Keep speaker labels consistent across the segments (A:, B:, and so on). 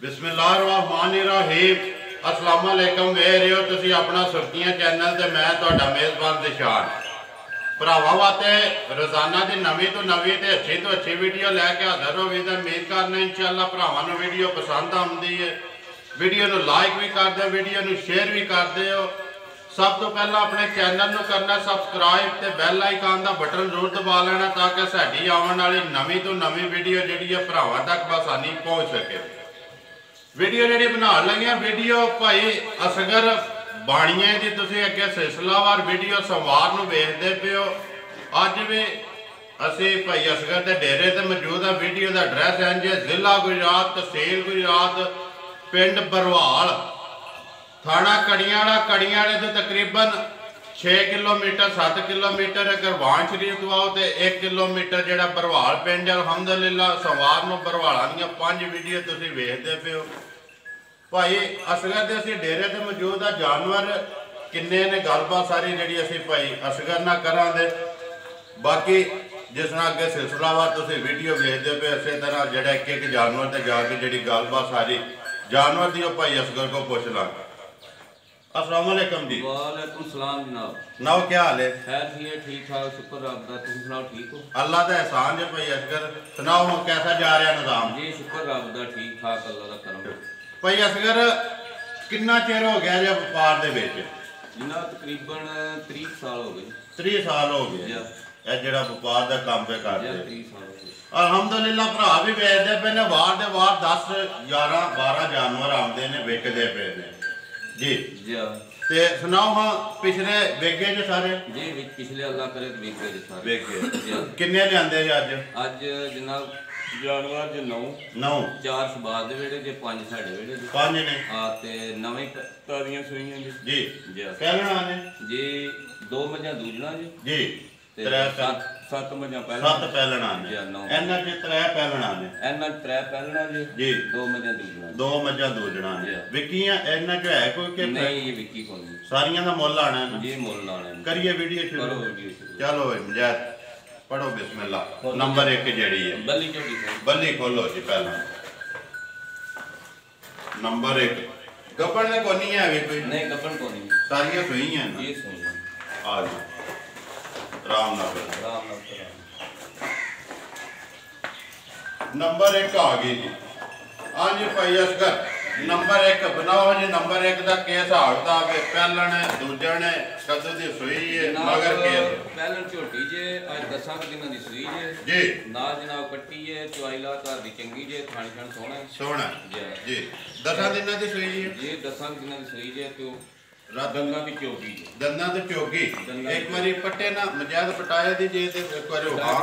A: बिस्मिल्लाहिर्रहमानिर्रहीम। अस्सलाम वालेकुम। वे रहे हो तुसी अपना सुर्खियां चैनल ते मैं तुहाडा मेज़बान दिशान। भरावां वास्ते रोज़ाना की नवी तो नवी ते अच्छी तो अच्छी वीडियो लैके हाज़र हो गई। उम्मीद करना इंशाअल्लाह भरावां नूं वीडियो पसंद आउंदी है। वीडियो नूं लाइक भी कर दो, वीडियो नूं शेयर भी कर दो। सब तो पहला अपने चैनल नूं करना सबसक्राइब ते बैल आइकन का बटन जरूर दबा लेना ताकि साडी आने वाली नवी तो नवी वीडियो जिहड़ी है भरावां तक बसानी पहुँच सके। वीडियो जी बना लगे वीडियो भाई असगर बाणिए की तुसीं अगे सिलसिलावार वीडियो सोमवार नूं वेखदे पे हो। अज भी असी भाई असगर के डेरे ते मौजूद है। वीडियो का एड्रैस है जी जिला गुजरात, तहसील गुजरात, पिंड बरवाल, थाना कड़ियाला। कड़ियाले तो तकरीबन 6 किलोमीटर 7 किलोमीटर अगर वाण शरीफ तो आओ तो 1 किलोमीटर जो बरवाल पिंड है। अलहमदुलिल्लाह सोमवार नूं बरवालों दी 5 वीडियो तुसीं वेखदे पे हो। भाई असगर के असीं डेरे ते मौजूद आ। जानवर किन्ने ने गलबात सारी जी असीं भाई असगर ना करांगे। बाकी जिस तरह अगे सिलसिलावार तुसीं वीडियो वेखदे पे इस तरह जिहड़ा एक जानवर ते जाके जी गलबात सारी जानवर दी भाई असगर को पुछ लांगे। अस्सलाम वालेकुम जी।
B: वालेकुम सलाम जनाब।
A: नाओ क्या हाल है?
B: खैर जी ठीक ठाक, शुक्र रब दा। तुम सुनाओ ठीक हो?
A: अल्लाह का एहसान है भाई असगर। सुनाओ हम कैसा जा रहा निज़ाम?
B: जी शुक्र रब दा, ठीक ठाक, अल्लाह दा करम।
A: भाई असगर कितना चिर हो गया जब व्यापार दे विच?
B: जनाब तकरीबन 30 साल हो गए।
A: 30 साल हो गए ये जिहड़ा व्यापार का काम पे करदे?
B: 30 साल हो गए।
A: अलहमदुलिल्लाह भरा भी वेचते पे ने। वार दे वार 10 11 12 जानवर आते ने विकदे पे ने जी। ते सुनाओ हाँ पिछले वेगे जे सारे?
B: जी पिछले अल्लाह करे तो वेगे जे सारे।
A: वेगे किन्ने लिआंदे जे अज?
B: अज जनाब जानवर जे 9 4 शबाद दे वेड़े जे 5 साडे वेड़े जे
A: 5 ने।
B: हां ते नवी तारियां सुईयां जी।
A: जी
B: जी
A: कहना ने
B: जी 2 मझां दूजना जी।
A: जी
B: 7 मझां पहला
A: 7 पहलना ने। एना च 3 पहलना ने।
B: एना 3 पहलना जी। जी 2 मझां दूजना।
A: 2 मझां दूजना ने। विकियां एना च है कोई के
B: नहीं? ये विकी कोई नहीं।
A: सारियां दा मुੱਲ आना है
B: जी मुੱਲ आना है।
A: करिए वीडियो शुरू।
B: करो वीडियो शुरू।
A: चलो मुजाहिद पढ़ो बिस्मिल्लाह। नंबर 1 जेड़ी है
B: बल्ली झोटी खोल।
A: बल्ली खोलो जी। पहला नंबर 1 गब्बन ने कोनी है अभी कोई?
B: नहीं गब्बन कोनी है,
A: सारियां सुई हैं ना?
B: ये सुई है।
A: आ जाओ राम नाम नंबर 1 आ गई जी। हाँ जी भाई असगर नंबर 1 बनाओ जी। नंबर 1 का के हिसाब किताब है? पहलन है, दूजन है, कदों की सुई है, मगर के
B: पहलन झोटी जे आज 10 दिनों की सुई जे
A: जी।
B: ना जनाब कट्टी है, चवाईला घर की चंगी जे, खानी खान सोना
A: सोना जी। 10 दिनों की सुई है
B: जी। 10 दिनों की सुई जे तो दंदा की चौकी
A: दंदा तो चौकी। एक बारी पट्टे ना मजाद पटाया दी जे ते एक बारी हां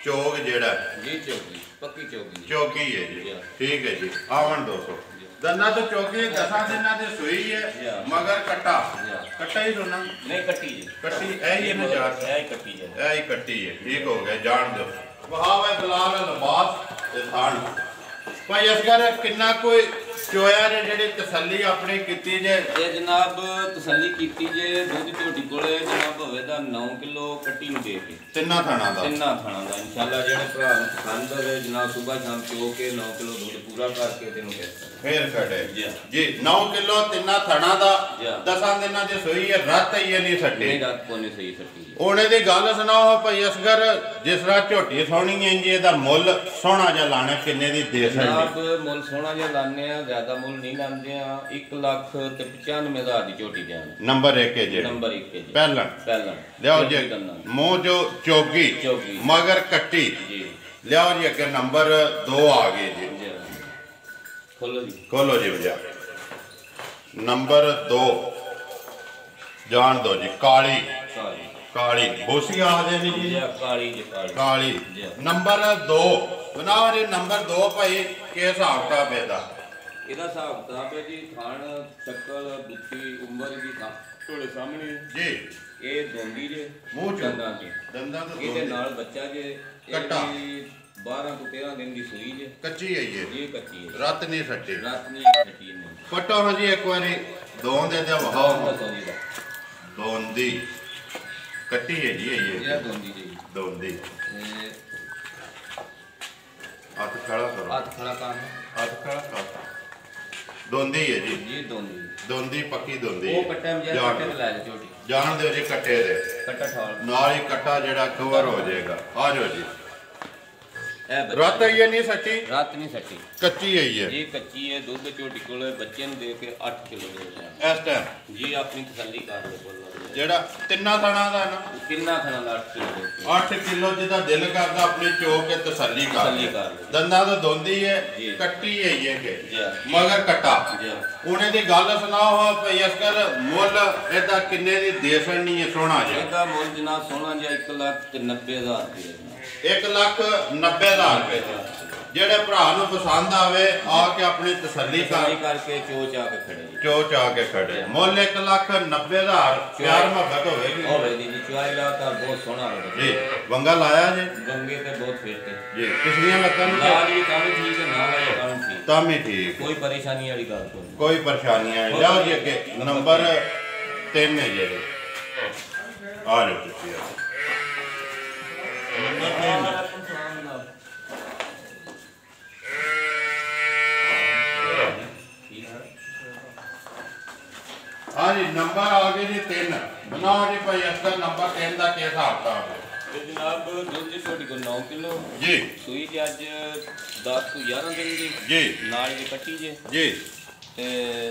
A: चौक जेड़ा
B: जी चौकी पक्की चौकी
A: चौकी है जी। ठीक है जी। आवन 200 दंदा तो चौकी 10 दिनों की सुई है मगर कट्टा कट्टा ही सुनना
B: नहीं कट्टी जी।
A: कट्टी ऐ ही ना जान
B: ऐ कट्टी है,
A: ऐ ही कट्टी है। ठीक हो गया जान दो। वहाव है बिलाल लिबास ते थान भाई असगर किन्ना कोई चोया ने जेडी तसल्ली अपनी कीती जे?
B: ये जनाब तसल्ली कीती जे दूध झोटी कोले जनाब होवे दा 9 किलो कट्टी नु दे के
A: तिन्ना थाना दा
B: इंशाल्लाह जेड़े भरा पसंद होवे जनाब सुबह शाम चो के 9 किलो दूध पूरा करके तेनु कहता
A: फिर खड़े जी 9 किलो तिन्ना थाना दा 10 दिनां दी सुई है। रात ये नहीं सट्टी?
B: नहीं रात को नहीं सही सट्टी।
A: ओने दी गल सुनाओ भाई असगर जिस तरह झोटी सोनी है जी एदा मुੱਲ सोना जा लाना किन्ने दी दे सकदे?
B: जनाब मुੱਲ सोना जा लाने आ, ज्यादा मुੱਲ नहीं लांदे आ। 1,95,000 दी झोटी देंगे।
A: नंबर 1 है जी।
B: नंबर 1 है जी।
A: पहलन लियाओ जी मुंह जो चौकी मगर कट्टी
B: जी।
A: लियाओ जी अगे नंबर 2 आ गए जी।
B: खोलो जी
A: खोलो जी भैया। नंबर 2 जान दो जी। काली काली बोसी आखदे ने जी।
B: काली जी
A: काली नंबर 2 बनाओ जी। नंबर 2 भाई के हिसाब किताब एदा?
B: ਇਹਦਾ ਹਿਸਾਬ ਕਿਤਾਬ ਹੈ ਜੀ ਖਾਣ ਸ਼ਕਲ ਬੁੱਤੀ ਉਮਰ ਦੀ ਤੁਹਾਡੇ ਸਾਹਮਣੇ
A: ਜੀ।
B: ਇਹ ਦੋਂਦੀ ਜੇ
A: ਮੂੰਹ ਚ
B: ਦੰਦਾਂ ਤੋਂ ਇਹਦੇ ਨਾਲ ਬੱਚਾ ਜੇ
A: ਕੱਟਾ
B: 12 ਤੋਂ 13 दिन ਦੀ ਸੂਈ ਜੇ
A: ਕੱਚੀ ਹੈ
B: ਇਹ ਕੱਚੀ ਹੈ।
A: ਰਾਤ ਨਹੀਂ ਸੱਟੀ
B: ਸੱਟੀ ਨਹੀਂ
A: ਪਟੋ ਹਾਂ ਜੀ ਇੱਕ ਵਾਰੀ ਦੋਂ ਦੇ ਵਹਾਓ ਦੋਂਦੀ ਕੱਟੀ है जी। ये
B: दोंदी जी
A: दोंदी हाथ खड़ा करो।
B: हाथ खड़ा कर।
A: हाथ खड़ा कर। ਦੋਂਦੀ ਹੈ ਜੀ
B: ਜੀ ਦੋਂਦੀ
A: ਦੋਂਦੀ ਪੱਕੀ ਦੋਂਦੀ
B: ਉਹ ਕੱਟੇ ਮਜਾ ਕੱਟੇ ਤੇ ਲੈ ਜਾ ਝੋਟੀ
A: ਜਾਣ ਦਿਓ ਜੀ ਕੱਟੇ ਦੇ
B: ਕੱਟਾ ਠਾਲ
A: ਨਾਲ ਹੀ ਕੱਟਾ ਜਿਹੜਾ ਕਵਰ ਹੋ ਜਾਏਗਾ ਆ ਜਾਓ ਜੀ
B: ਇਹ
A: ਰਾਤ ਆਈ ਨਹੀਂ ਸੱਚੀ
B: ਰਾਤ ਨਹੀਂ ਸੱਟੀ
A: ਕੱਚੀ ਆਈ ਹੈ
B: ਜੀ ਕੱਚੀ ਹੈ ਦੁੱਧ ਝੋਟੀ ਕੋਲ ਬੱਚੇ ਨੂੰ ਦੇ ਕੇ 8 ਕਿਲੋ ਦੇ
A: ਇਸ ਟਾਈਮ
B: ਜੀ ਆਪਣੀ ਤਸੱਲੀ ਕਰ ਲਓ ਬੋਲੋ
A: ਜਿਹੜਾ ਤਿੰਨਾਂ ਥਣਾ ਦਾ ਨਾ
B: ਕਿੰਨਾ ਖਾਣਾ ਦਾ 8 ਕਿਲੋ
A: 8 ਕਿਲੋ ਜਿਹਦਾ ਦਿਲ ਕਰਦਾ ਆਪਣੀ ਚੋਕ ਕੇ ਤਸੱਲੀ ਕਰ
B: ਤਸੱਲੀ ਕਰ ਲਓ
A: ਦੰਦਾਂ ਤੋਂ ਦੋਂਦੀ ਹੈ
B: ਜੀ।
A: ਕੱਟੀ ਹੈ ਇਹ ਕਿ
B: ਜੀ
A: ਮਗਰ ਕੱਟਾ
B: ਜੀ
A: ਉਹਨੇ ਦੀ ਗੱਲ ਸੁਣਾਓ ਭਈ ਅਸਕਰ ਮੁੱਲ ਇਹਦਾ ਕਿੰਨੇ ਦੀ ਦੇਸਣ ਨਹੀਂ ਹੈ ਸੋਹਣਾ ਜਿਹਾ
B: ਇਹਦਾ ਮੁੱਲ ਜਨਾਬ ਸੋਹਣਾ ਜਿਹਾ 1,90,000 ਰੁਪਏ
A: 1,90,000 ਰੁਪਏ ਜਿਹੜੇ ਭਰਾ ਨੂੰ ਪਸੰਦ ਆਵੇ ਆ ਕੇ ਆਪਣੀ ਤਸੱਲੀ
B: ਕਰਕੇ ਚੋਚ ਆ ਕੇ ਖੜੇ ਜੀ
A: ਚੋਚ ਆ ਕੇ ਖੜੇ ਮੁੱਲ 1,90,000 ਪਿਆਰ ਮੁਹੱਬਤ ਹੋਵੇਗੀ
B: ਹੋਵੇਗੀ ਜੀ ਚੁਆਈ ਲਾ ਤਾਂ ਬਹੁਤ ਸੋਹਣਾ ਹੋਵੇਗਾ
A: ਜੀ ਵੰਗਾ ਲਾਇਆ ਜੀ
B: ਗੰਗੇ ਤੇ ਬਹੁਤ ਫੇਰਤੇ
A: ਜੀ ਪਿਛਲੀਆਂ ਲੱਤਾਂ ਨੂੰ
B: ਨਾਲ ਵੀ ਕੰਮ ਠੀਕ ਹੈ ਨਾਲ ਵੀ ਕੰਮ ਠੀਕ
A: ਤਾਂ ਵੀ ਠੀਕ
B: ਕੋਈ ਪਰੇਸ਼ਾਨੀ ਵਾਲੀ ਗੱਲ ਕੋਈ
A: ਕੋਈ ਪਰੇਸ਼ਾਨੀਆਂ ਨਹੀਂ ਲਿਆਓ ਜੀ ਅੱਗੇ ਨੰਬਰ 3 ਹੈ ਜੀ ਆ ਲਓ ਤੁਸੀਂ ਨੰਬਰ 3 हाँ जी नंबर आ गए जी 3 बनाओ जी भाई असल नंबर 3 का क्या हिसाब किताब है
B: जनाब दुध जी छोटी को 9 किलो
A: जी
B: सूई जी अज 10 ਤੋਂ 11 दिन
A: जी
B: नाल जी कट्टी जे
A: जी
B: ते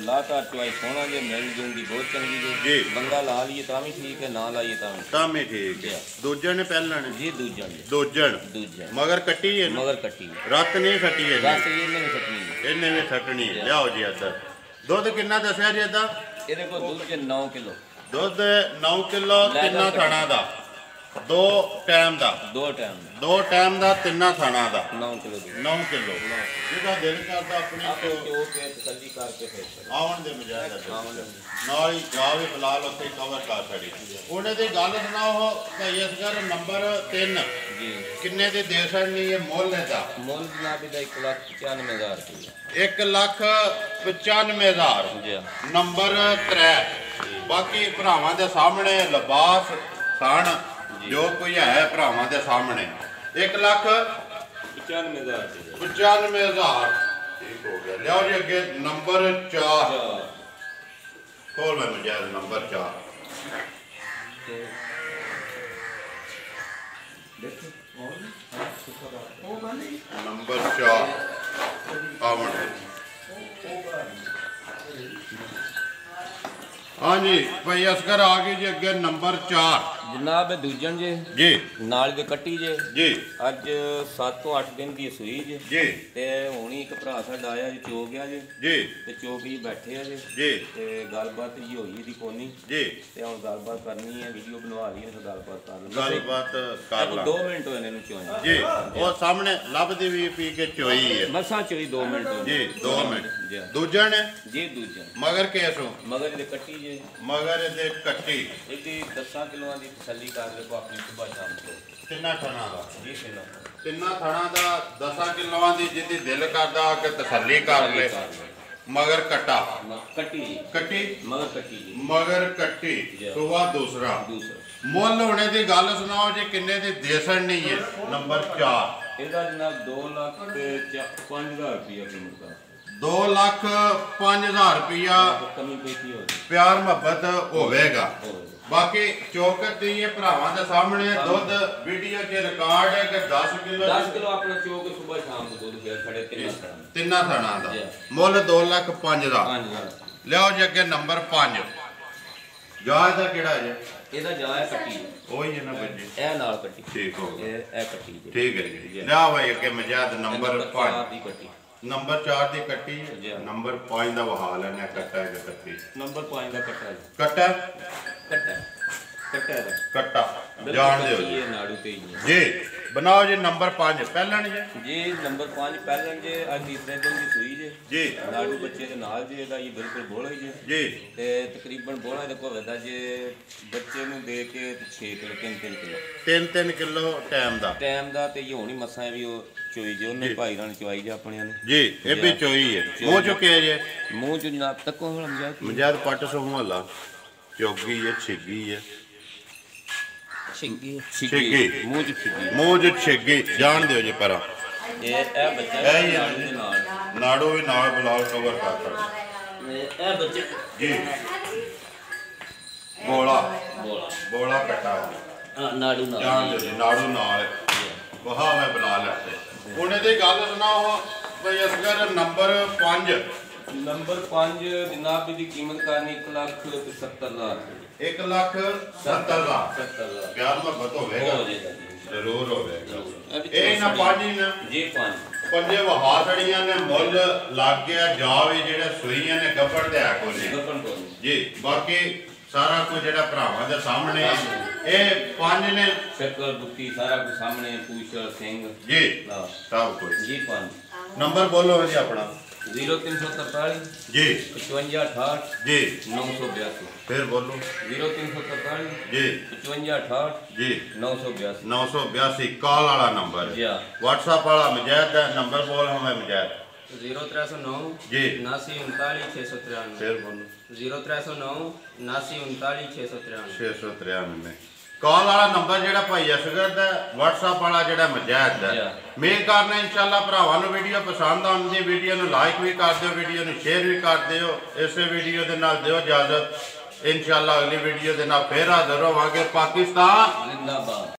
B: लाता चुआई सोना जे मिल जूंगी बहुत चंगी जे
A: जी
B: बंगा ला लिए ता भी ठीक है ना लाइए
A: ਤਾਂ ਵੀ ਠੀਕ ਹੈ ਦੂਜੇ ਨੇ ਪਹਿਲਾਂ ਨੇ
B: जी दूजन
A: ਦੂਜਣ ਮਗਰ ਕੱਟੀ ਹੈ ਨਾ
B: मगर कट्टी
A: ਰੱਤ ਨਹੀਂ ਸੱਟੀ ਹੈ
B: बस ये नहीं सकनी
A: ਇਹਨੇ ਵੀ ਸੱਟਣੀ ਹੈ ਲਿਆਓ ਜੀ ਇੱਧਰ ਦੁੱਧ ਕਿੰਨਾ ਦੱਸਿਆ ਜੀ ਇਹਦਾ
B: ਇਹਦੇ ਕੋਲ ਦੁੱਧ ਚ 9 ਕਿਲੋ
A: ਦੁੱਧ 9 ਕਿਲੋ ਤਿੰਨਾਂ ਥਾਣਾ ਦਾ 2 ਟਾਈਮ ਦਾ
B: ਦੋ ਟਾਈਮ
A: 2 ਟਾਈਮ ਦਾ ਤਿੰਨਾਂ ਥਾਣਾ ਦਾ
B: 9 ਕਿਲੋ ਦੁੱਧ
A: 9 ਕਿਲੋ ਜਿਹਦਾ ਦਿਲ ਕਰਦਾ ਆਪਣੀ
B: ਆਪੇ ਚੋ ਕੇ ਤਸੱਲੀ ਕਰਕੇ ਫਿਰ
A: ਆਉਣ ਦੇ ਮਜਾਇਜ਼ ਨਾਲ ਹੀ ਜਾ ਵੀ ਫਿਲਹਾਲ ਉੱਥੇ ਕਵਰ ਕਰ ਛੜੀ ਉਹਨੇ ਦੀ ਗੱਲ ਸੁਣਾਓ ਭਾਈ ਅਸਗਰ ਨੰਬਰ 3
B: ਜੀ
A: ਕਿੰਨੇ ਦੇ ਦੇ ਸਕਣੀ ਹੈ ਮੁੱਲ ਇਹਦਾ
B: ਮੁੱਲ ਜਨਾਬ ਇਹਦਾ 1,95,000 ਰੁਪਏ
A: 1,95,000
B: ਜੀ
A: ਨੰਬਰ 3 ਬਾਕੀ ਭਰਾਵਾਂ ਦੇ ਸਾਹਮਣੇ ਲਿਬਾਸ ਸਣ ਜੋ ਕੋਈ ਹੈ ਭਰਾਵਾਂ ਦੇ ਸਾਹਮਣੇ
B: 95,000
A: 1,95,000 ਠੀਕ ਹੋ ਗਿਆ ਲਿਆਓ ਜੀ ਅੱਗੇ ਨੰਬਰ 4 ਕੋਲ ਮੈਂ ਮਜਾਇਜ਼ ਨੰਬਰ 4 ਨੰਬਰ 4 ਆਵਣ हाँ जी भाई असगर आ गई जी अगे नंबर 4
B: जनाब दूजन जे
A: जी
B: नाल दे कट्टी जे
A: जी
B: अज 7 ਤੋਂ 8 दिन की सूई जे
A: जी
B: ते हुणी एक भरा साडा आया जी चो गया जे
A: जी
B: ते चो के बैठे आ जे
A: जी
B: ते गलबात जी होई दी कोनी
A: जी
B: ते हुण गलबात करनी है वीडियो बनवा ली है गलबात कर लो
A: गलबात कर ला
B: 2 मिनट होए ने नु चोई
A: जी वो सामने लभदी भी पी के चोई है
B: मसा चोई 2 मिनट
A: जी 2 मिनट
B: जी
A: दूजन
B: जी दूजन
A: मगर केसो
B: मगर दे कट्टी जे
A: मगर दे कट्टी
B: ਇਹਦੀ 10 ਕਿਲੋਆਂ ਦੀ ਤਸੱਲੀ ਕਰ ਲੈ ਕੋ ਆਪਣੀ ਸੁਬਾ ਸ਼ਾਮ ਤੋਂ
A: ਤਿੰਨਾਂ ਥਣਾ ਦਾ
B: ਜੀ ਕਿਲੋ
A: ਤਿੰਨਾਂ ਥਣਾ ਦਾ 10 ਕਿਲੋਆਂ ਦੀ ਜਿੱਦੀ ਦਿਲ ਕਰਦਾ ਕਿ ਤਸੱਲੀ ਕਰ ਲੈ मगर कट्टा
B: कट्टी
A: कट्टी
B: मगर कट्टी
A: सुबह दूसरा मुल होने की गल सुनाओ जी किन्ने दी देसन नहीं है नंबर 4
B: ਇਹਦਾ ਜਨਾਬ 2,05,000 ਰੁਪਇਆ कीमत ਦਾ
A: 2,05,000 रुपया
B: कमी पेशी हो
A: प्यार मोहब्बत होवेगा बाकी चौकट दी ये भरावां दे सामने दुध वीडियो च रिकॉर्ड है कि 10 किलो
B: अपना चौक सुबह शाम को दूध फिर खड़े
A: तिन्ना थाना दा मुल 2,05,000 दा लियाओ जी अगे नंबर 5 जायज दा केड़ा है
B: ਇਹਦਾ ਜਾਇਆ ਕੱਟੀ
A: ओही है ना बच्चे
B: ਇਹ ਨਾਲ ਕੱਟੀ
A: ठीक हो गया
B: ਇਹ ਕੱਟੀ
A: ठीक है जी लिया भाई अगे मजाद नंबर 5
B: ਦੀ ਕੱਟੀ
A: नंबर 4 दी कट्टी नंबर 5 दा बहाल है ना कट्टा है कट्टी
B: नंबर 5 ਦਾ ਕੱਟਾ
A: कट्टा
B: कट्टा कट्टा दा
A: कट्टा जान दियो
B: ये नाड़ू ते
A: जी बनाओ जी नंबर 5 पहलन
B: जी नंबर 5 पहलन जे आज तीसरे दिन की सुई जे
A: जी
B: नाड़ू बच्चे दे नाल जे दा ये बिल्कुल बोला ही जे
A: जी
B: ते तकरीबन बोला दे को वदा जे बच्चे नु दे के 6 किलो 3 किलो
A: 3 किलो टाइम
B: दा ते ये होनी मसा भी ओ चोई जे उन्हें भाई रान चवाई जे अपने ने
A: जी ये भी चोई है मुंह चुके जे
B: मुंह चो जनाब तक को
A: मजाद पट सो मोहल्ला चौगी है छिगी है
B: छिगी
A: मुंह च छिगी जान दियो जी परा
B: ए बच्चा
A: नाड़ू भी नाल बिलाल कवर कर
B: ਇਹ ਬੱਚੇ
A: ਜੀ ਬੋਲਾ
B: ਬੋਲਾ
A: ਬੋਲਾ ਕੱਟਾ
B: ਨਾੜੂ ਨਾਲ
A: ਜਾਣ ਦੇ ਨਾੜੂ ਨਾਲ ਵਹਾ ਮੈਂ ਬਣਾ ਲਿਆ ਹੁਣ ਇਹਦੀ ਗੱਲ ਸੁਣਾਓ ਬਈ ਅਸਗਰ ਨੰਬਰ 5
B: ਨੰਬਰ 5 ਜਨਾਬ ਦੀ ਕੀਮਤ ਕਰਨੀ 1,70,000
A: 1,70,000 ਪਿਆਰ ਮੁਹੱਬਤ ਹੋਵੇਗਾ
B: ਹੋ ਜਾਏਗਾ ਜੀ
A: ਜ਼ਰੂਰ ਹੋਵੇਗਾ ਇਹ ਨਾ ਪਾਣੀ ਨਾ
B: ਜੀ 5
A: ਪੰਜੇ ਵਹਾ ਛੜੀਆਂ ਨੇ ਮੁੱਲ ਲੱਗ ਗਿਆ ਜਾ ਵੀ ਜਿਹੜੇ ਸੂਈਆਂ ਨੇ ਗੱਬੜ ਤੇ ਆ ਕੋਲੇ
B: ਗੱਪਣ ਕੋਲ
A: ਜੀ ਬਾਕੀ ਸਾਰਾ ਕੁਝ ਜਿਹੜਾ ਭਰਾਵਾਂ ਦੇ ਸਾਹਮਣੇ ਇਹ 5 ਨੇ
B: ਸ਼ਕਲ ਬੁੱਤੀ ਸਾਰਾ ਕੁਝ ਸਾਹਮਣੇ ਪੂਛ ਸਿੰਘ
A: ਜੀ
B: ਲਓ
A: ਸਭ ਕੁਝ
B: ਜੀ 5
A: ਨੰਬਰ ਬੋਲੋ ਜੀ ਆਪਣਾ
B: 0343
A: ਜੀ
B: 5568
A: ਜੀ
B: 982
A: ਫਿਰ ਬੋਲੋ
B: 0343
A: ਜੀ
B: 5568
A: ਜੀ
B: 982
A: 982 ਕਾਲ ਵਾਲਾ ਨੰਬਰ
B: ਜੀ ਹਾਂ।
A: WhatsApp ਵਾਲਾ ਮਜੈਦ ਦਾ ਨੰਬਰ ਬੋਲ ਹमें ਮਜੈਦ
B: 0309
A: जी
B: 79 693
A: फिर बोलो
B: 0309 79 693
A: 693 ਕਾਲ ਵਾਲਾ ਨੰਬਰ ਜਿਹੜਾ ਭਾਈ ਅਸਗਰ ਦਾ WhatsApp ਵਾਲਾ ਜਿਹੜਾ ਮਜੈਦ ਦਾ
B: ਜੀ।
A: ਮੇਲ ਕਰਨਾ ਇਨਸ਼ਾਅੱਲਾ ਭਰਾਵਾਂ ਨੂੰ ਵੀਡੀਓ ਪਸੰਦ ਆਉਂਦੀ ਵੀਡੀਓ ਨੂੰ ਲਾਈਕ ਵੀ ਕਰ ਦਿਓ ਵੀਡੀਓ ਨੂੰ ਸ਼ੇਅਰ ਵੀ ਕਰ ਦਿਓ ਇਸੇ ਵੀਡੀਓ ਦੇ ਨਾਲ ਦਿਓ ਇਜਾਜ਼ਤ ਇਨਸ਼ਾਅੱਲਾ ਅਗਲੀ ਵੀਡੀਓ ਦੇ ਨਾਲ ਫੇਰ ਹਾਜ਼ਰ ਹੋਵਾਂਗੇ ਪਾਕਿਸਤਾਨ
B: ਜ਼ਿੰਦਾਬਾਦ।